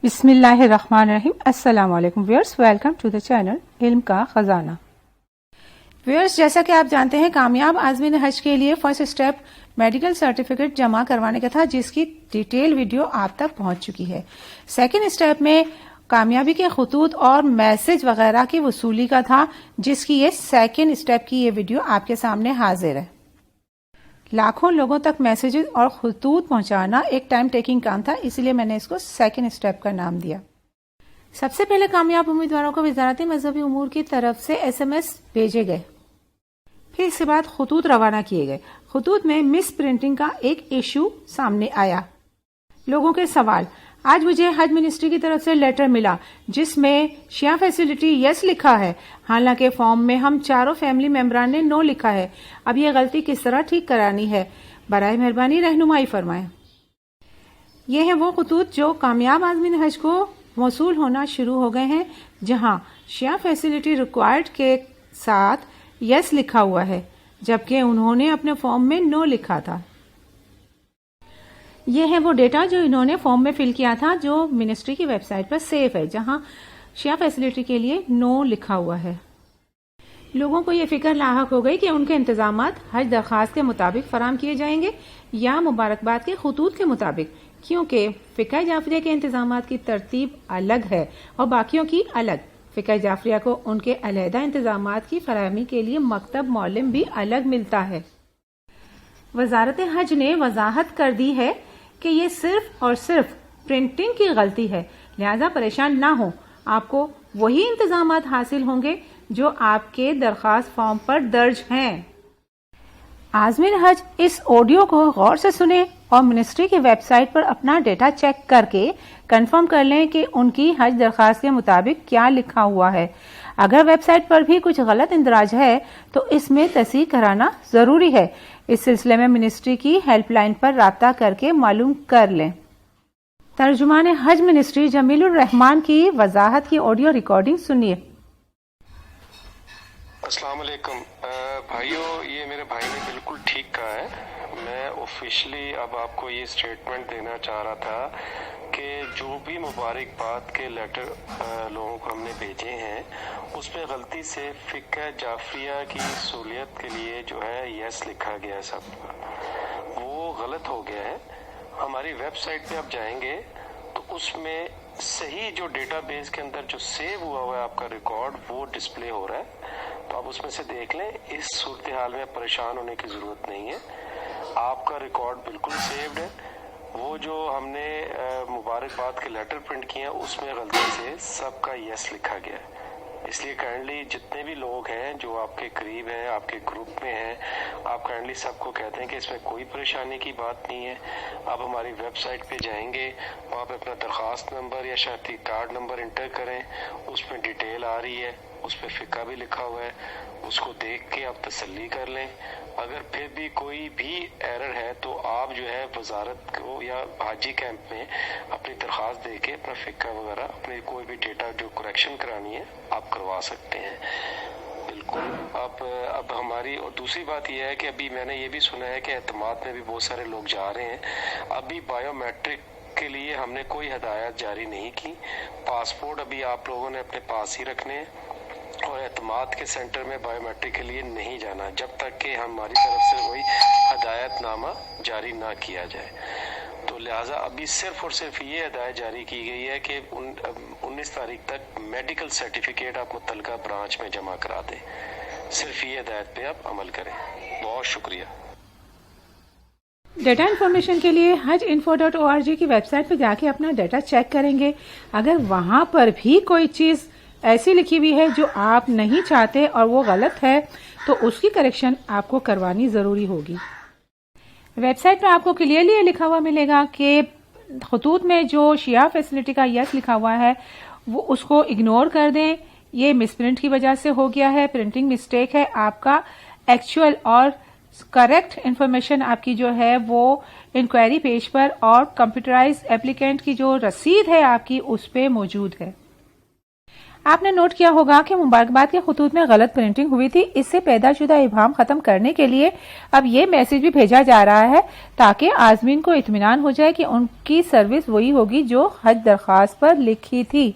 بسم اللہ الرحمن الرحیم. السلام علیکم viewers, welcome to the channel علم کا خزانہ. ویورز، جیسا کہ آپ جانتے ہیں کامیاب عازمین حج کے لیے فرسٹ اسٹیپ میڈیکل سرٹیفکیٹ جمع کروانے کا تھا، جس کی ڈیٹیل ویڈیو آپ تک پہنچ چکی ہے. سیکنڈ اسٹیپ میں کامیابی کے خطوط اور میسج وغیرہ کی وصولی کا تھا، جس کی یہ سیکنڈ اسٹیپ کی یہ ویڈیو آپ کے سامنے حاضر ہے. لاکھوں لوگوں تک میسیجز اور خطوط پہنچانا ایک ٹائم ٹیکنگ کام تھا، اسی لیے میں نے اس کو سیکنڈ اسٹیپ کا نام دیا. سب سے پہلے کامیاب امیدواروں کو وزارت مذہبی امور کی طرف سے SMS بھیجے گئے. پھر اس کے بعد خطوط روانہ کیے گئے. خطوط میں مس پرنٹنگ کا ایک ایشو سامنے آیا. لوگوں کے سوال: آج مجھے حج منسٹری کی طرف سے لیٹر ملا جس میں شیعہ فیسلٹی یس لکھا ہے، حالانکہ فارم میں ہم چاروں فیملی ممبران نے نو لکھا ہے. اب یہ غلطی کس طرح ٹھیک کرانی ہے؟ برائے مہربانی رہنمائی فرمائیں. یہ ہیں وہ خطوط جو کامیاب عازمین حج کو موصول ہونا شروع ہو گئے ہیں، جہاں شیعہ فیسلٹی ریکوائرڈ کے ساتھ یس لکھا ہوا ہے، جبکہ انہوں نے اپنے فارم میں نو لکھا تھا. یہ ہے وہ ڈیٹا جو انہوں نے فارم میں فل کیا تھا، جو منسٹری کی ویب سائٹ پر سیف ہے، جہاں شیعہ فیسلٹی کے لیے نو لکھا ہوا ہے. لوگوں کو یہ فکر لاحق ہو گئی کہ ان کے انتظامات حج درخواست کے مطابق فراہم کیے جائیں گے یا مبارکباد کے خطوط کے مطابق، کیونکہ فقہ جعفریہ کے انتظامات کی ترتیب الگ ہے اور باقیوں کی الگ. فقہ جعفریہ کو ان کے علیحدہ انتظامات کی فراہمی کے لیے مکتب معلم بھی الگ ملتا ہے. وزارت حج نے وضاحت کر دی ہے کہ یہ صرف اور صرف پرنٹنگ کی غلطی ہے، لہذا پریشان نہ ہوں، آپ کو وہی انتظامات حاصل ہوں گے جو آپ کے درخواست فارم پر درج ہیں. عازمین حج اس آڈیو کو غور سے سنیں اور منسٹری کی ویب سائٹ پر اپنا ڈیٹا چیک کر کے کنفرم کر لیں کہ ان کی حج درخواست کے مطابق کیا لکھا ہوا ہے. اگر ویب سائٹ پر بھی کچھ غلط اندراج ہے تو اس میں تصحیح کرانا ضروری ہے. اس سلسلے میں منسٹری کی ہیلپ لائن پر رابطہ کر کے معلوم کر لیں. ترجمان حج منسٹری جمیل الرحمان کی وضاحت کی آڈیو ریکارڈنگ سنیے. السلام علیکم بھائیو، یہ میرے بھائی نے بالکل ٹھیک کہا ہے. میں آفیشلی اب آپ کو یہ اسٹیٹمنٹ دینا چاہ رہا تھا کہ جو بھی مبارکباد کے لیٹر لوگوں کو ہم نے بھیجے ہیں اس میں غلطی سے فقہ جعفریہ کی سہولیت کے لیے جو ہے یس لکھا گیا ہے، سب وہ غلط ہو گیا ہے. ہماری ویب سائٹ پہ آپ جائیں گے تو اس میں صحیح جو ڈیٹا بیس کے اندر جو سیو ہوا ہے آپ کا ریکارڈ وہ ڈسپلے ہو رہا ہے، تو آپ اس میں سے دیکھ لیں. اس صورتحال میں پریشان ہونے کی ضرورت نہیں ہے، آپ کا ریکارڈ بالکل سیوڈ ہے. وہ جو ہم نے مبارکباد کے لیٹر پرنٹ کیے ہیں اس میں غلطی سے سب کا یس لکھا گیا ہے. اس لیے کائنڈلی جتنے بھی لوگ ہیں جو آپ کے قریب ہیں، آپ کے گروپ میں ہیں، آپ کائنڈلی سب کو کہتے ہیں کہ اس میں کوئی پریشانی کی بات نہیں ہے. آپ ہماری ویب سائٹ پہ جائیں گے، وہاں پہ اپنا درخواست نمبر یا شناختی کارڈ نمبر انٹر کریں، اس میں ڈیٹیل آ رہی ہے، اس پہ فقہ بھی لکھا ہوا ہے، اس کو دیکھ کے آپ تسلی کر لیں. اگر پھر بھی کوئی بھی ایرر ہے تو آپ جو ہے وزارت کو یا حاجی کیمپ میں اپنی درخواست دے کے اپنا فقہ وغیرہ اپنی کوئی بھی ڈیٹا جو کریکشن کرانی ہے آپ کروا سکتے ہیں. بالکل. اب ہماری اور دوسری بات یہ ہے کہ ابھی میں نے یہ بھی سنا ہے کہ اعتماد میں بھی بہت سارے لوگ جا رہے ہیں. ابھی بایو میٹرک کے لیے ہم نے کوئی ہدایات جاری نہیں کی. پاسپورٹ ابھی آپ لوگوں نے اپنے پاس ہی رکھنے ہیں اور اعتماد کے سینٹر میں بایو میٹرک کے لیے نہیں جانا جب تک کہ ہماری طرف سے کوئی ہدایت نامہ جاری نہ کیا جائے. تو لہٰذا ابھی صرف اور صرف یہ ہدایت جاری کی گئی ہے کہ 19 تاریخ تک میڈیکل سرٹیفکیٹ آپ متعلقہ برانچ میں جمع کرا دیں. صرف یہ ہدایت پہ آپ عمل کریں. بہت شکریہ. ڈیٹا انفارمیشن کے لیے hajinfo.org کی ویب سائٹ پہ جا کے اپنا ڈیٹا چیک کریں گے. اگر وہاں پر بھی کوئی چیز ایسی لکھی ہوئی ہے جو آپ نہیں چاہتے اور وہ غلط ہے تو اس کی کریکشن آپ کو کروانی ضروری ہوگی. ویب سائٹ پہ آپ کو کلیئرلی یہ لکھا ہوا ملے گا کہ خطوط میں جو شیعہ فیسلٹی کا یس لکھا ہوا ہے وہ اس کو اگنور کر دیں، یہ مس پرنٹ کی وجہ سے ہو گیا ہے، پرنٹنگ مسٹیک ہے. آپ کا ایکچوئل اور کریکٹ انفارمیشن آپ کی جو ہے وہ انکوائری پیج پر اور کمپیوٹرائز اپلیکینٹ کی جو رسید ہے آپ کی اس پہ موجود ہے. آپ نے نوٹ کیا ہوگا کہ مبارکباد کے خطوط میں غلط پرنٹنگ ہوئی تھی. اس سے پیدا شدہ ابہام ختم کرنے کے لیے اب یہ میسج بھی بھیجا جا رہا ہے تاکہ عازمین کو اطمینان ہو جائے کہ ان کی سروس وہی ہوگی جو حج درخواست پر لکھی تھی.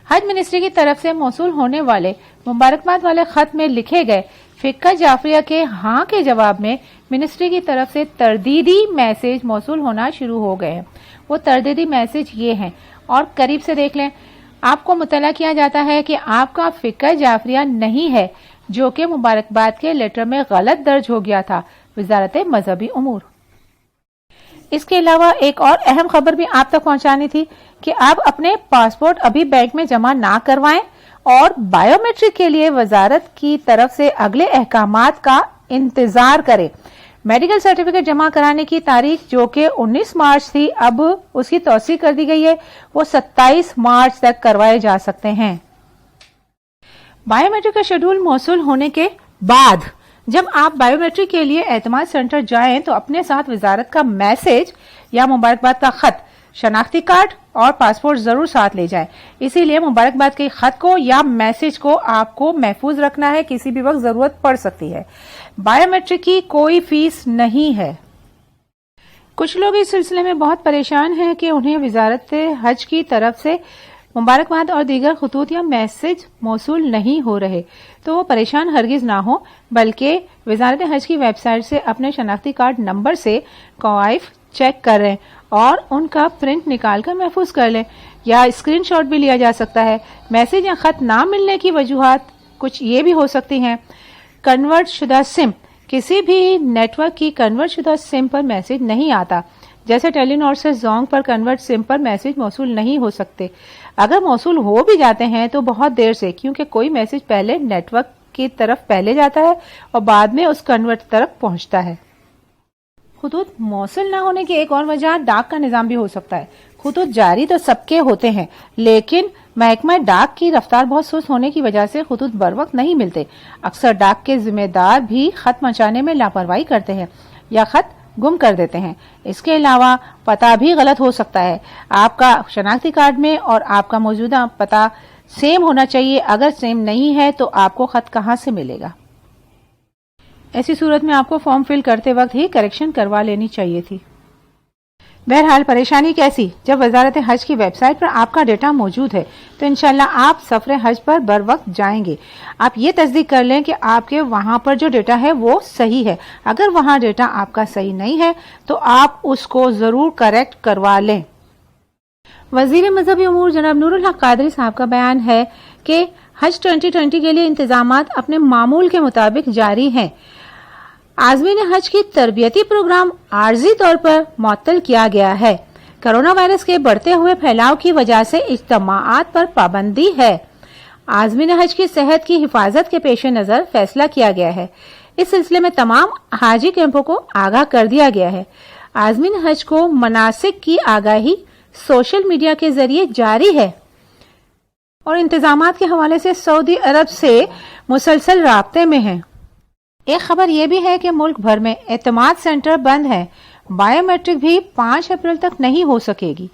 حج منسٹری کی طرف سے موصول ہونے والے مبارکباد والے خط میں لکھے گئے فقہ جعفریہ کے ہاں کے جواب میں منسٹری کی طرف سے تردیدی میسج موصول ہونا شروع ہو گئے ہیں. وہ تردیدی میسج یہ ہیں اور قریب سے دیکھ لیں. آپ کو مطلع کیا جاتا ہے کہ آپ کا فقہ جعفریہ نہیں ہے جو کہ مبارکباد کے لیٹر میں غلط درج ہو گیا تھا. وزارت مذہبی امور. اس کے علاوہ ایک اور اہم خبر بھی آپ تک پہنچانی تھی کہ آپ اپنے پاسپورٹ ابھی بینک میں جمع نہ کروائیں اور بائیو میٹرک کے لیے وزارت کی طرف سے اگلے احکامات کا انتظار کریں. میڈیکل سرٹیفکیٹ جمع کرانے کی تاریخ جو کہ 19 مارچ تھی اب اس کی توسیع کر دی گئی ہے. وہ 27 مارچ تک کروائے جا سکتے ہیں. بائیو میٹرک کا شیڈول موصول ہونے کے بعد جب آپ بائیو میٹرک کے لیے اعتماد سینٹر جائیں تو اپنے ساتھ وزارت کا میسج یا مبارکباد کا خط، شناختی کارڈ اور پاسپورٹ ضرور ساتھ لے جائیں. اسی لیے مبارکباد کے خط کو یا میسج کو آپ کو محفوظ رکھنا ہے، کسی بھی وقت ضرورت پڑ سکتی ہے. بائیو میٹرک کی کوئی فیس نہیں ہے. کچھ لوگ اس سلسلے میں بہت پریشان ہیں کہ انہیں وزارت حج کی طرف سے مبارکباد اور دیگر خطوط یا میسج موصول نہیں ہو رہے، تو وہ پریشان ہرگز نہ ہو، بلکہ وزارت حج کی ویب سائٹ سے اپنے شناختی کارڈ نمبر سے کوائف چیک کریں اور ان کا پرنٹ نکال کر محفوظ کر لیں، یا اسکرین شاٹ بھی لیا جا سکتا ہے. میسج یا خط نہ ملنے کی وجوہات کچھ یہ بھی ہو سکتی ہیں. کنورٹ شدہ سم، کسی بھی نیٹ ورک کی کنورٹ شدہ سم پر میسج نہیں آتا، جیسے ٹیلی نار سے زونگ پر کنورٹ سم پر میسج موصول نہیں ہو سکتے. اگر موصول ہو بھی جاتے ہیں تو بہت دیر سے، کیونکہ کوئی میسج پہلے نیٹ ورک کی طرف پہلے جاتا ہے اور بعد میں اس کنورٹ طرف پہنچتا ہے. خطوط موصول نہ ہونے کی ایک اور وجہ ڈاک کا نظام بھی ہو سکتا ہے. خطوط جاری تو سب کے ہوتے ہیں، لیکن محکمہ ڈاک کی رفتار بہت سست ہونے کی وجہ سے خطوط بروقت نہیں ملتے. اکثر ڈاک کے ذمہ دار بھی خط پہنچانے میں لاپرواہی کرتے ہیں یا خط گم کر دیتے ہیں. اس کے علاوہ پتہ بھی غلط ہو سکتا ہے. آپ کا شناختی کارڈ میں اور آپ کا موجودہ پتہ سیم ہونا چاہیے. اگر سیم نہیں ہے تو آپ کو خط کہاں سے ملے گا؟ ایسی صورت میں آپ کو فارم فل کرتے وقت ہی کریکشن کروا لینی چاہیے تھی. بہرحال پریشانی کیسی؟ جب وزارت حج کی ویب سائٹ پر آپ کا ڈیٹا موجود ہے تو انشاءاللہ آپ سفر حج پر بر وقت جائیں گے. آپ یہ تصدیق کر لیں کہ آپ کے وہاں پر جو ڈیٹا ہے وہ صحیح ہے. اگر وہاں ڈیٹا آپ کا صحیح نہیں ہے تو آپ اس کو ضرور کریکٹ کروا لیں. وزیر مذہبی امور جناب نور الحق قادری صاحب کا بیان ہے کہ حج 2020 کے لیے انتظامات اپنے معمول کے مطابق جاری ہیں. عازمین حج کی تربیتی پروگرام عارضی طور پر معطل کیا گیا ہے. کرونا وائرس کے بڑھتے ہوئے پھیلاؤ کی وجہ سے اجتماعات پر پابندی ہے. عازمین حج کی صحت کی حفاظت کے پیش نظر فیصلہ کیا گیا ہے. اس سلسلے میں تمام حاجی کیمپوں کو آگاہ کر دیا گیا ہے. عازمین حج کو مناسک کی آگاہی سوشل میڈیا کے ذریعے جاری ہے اور انتظامات کے حوالے سے سعودی عرب سے مسلسل رابطے میں ہیں. ایک خبر یہ بھی ہے کہ ملک بھر میں اعتماد سینٹر بند ہے. بائیو میٹرک بھی 5 اپریل تک نہیں ہو سکے گی.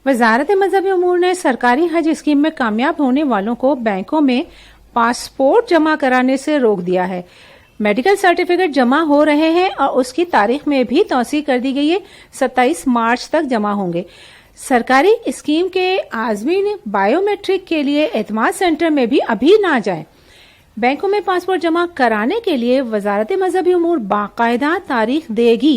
وزارت مذہبی امور نے سرکاری حج اسکیم میں کامیاب ہونے والوں کو بینکوں میں پاسپورٹ جمع کرانے سے روک دیا ہے. میڈیکل سرٹیفکیٹ جمع ہو رہے ہیں اور اس کی تاریخ میں بھی توسیع کر دی گئی ہے. 27 مارچ تک جمع ہوں گے. سرکاری اسکیم کے عازمین بائیو میٹرک کے لیے اعتماد سینٹر میں بھی ابھی نہ جائیں. بینکوں میں پاسپورٹ جمع کرانے کے لیے وزارت مذہبی امور باقاعدہ تاریخ دے گی.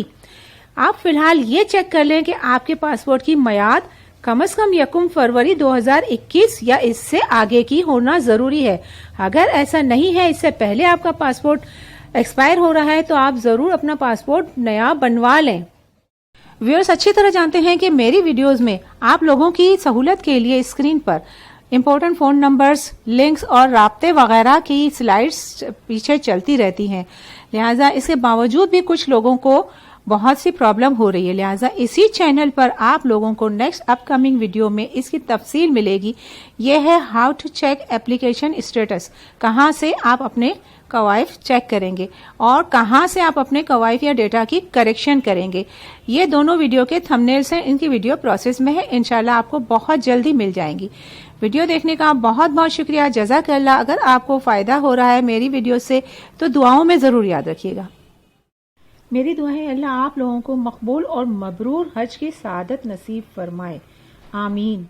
آپ فی الحال یہ چیک کر لیں کہ آپ کے پاسپورٹ کی میعاد کم از کم 1 فروری 2021 یا اس سے آگے کی ہونا ضروری ہے. اگر ایسا نہیں ہے، اس سے پہلے آپ کا پاسپورٹ ایکسپائر ہو رہا ہے، تو آپ ضرور اپنا پاسپورٹ نیا بنوا لیں. ویورز اچھی طرح جانتے ہیں کہ میری ویڈیوز میں آپ لوگوں کی سہولت کے لیے اسکرین پر امپورٹنٹ فون نمبرز، لنکس اور رابطے وغیرہ کی سلائیڈز پیچھے چلتی رہتی ہیں. لہٰذا اس کے باوجود بھی کچھ لوگوں کو بہت سی پرابلم ہو رہی ہے. لہٰذا اسی چینل پر آپ لوگوں کو نیکسٹ اپ کمنگ ویڈیو میں اس کی تفصیل ملے گی. یہ ہے how to check application status, کہاں سے آپ اپنے کوائف چیک کریں گے اور کہاں سے آپ اپنے کوائف یا ڈیٹا کی کریکشن کریں گے. یہ دونوں ویڈیو کے تھمبنیلز ہیں, ان کی ویڈیو پروسیس میں ہے, انشاءاللہ آپ کو بہت جلدی مل جائیں گی. ویڈیو دیکھنے کا بہت بہت شکریہ, جزاک اللہ. اگر آپ کو فائدہ ہو رہا ہے میری ویڈیو سے تو دعاؤں میں ضرور یاد رکھیے گا. میری دعا ہے اللہ آپ لوگوں کو مقبول اور مبرور حج کی سعادت نصیب فرمائے. آمین.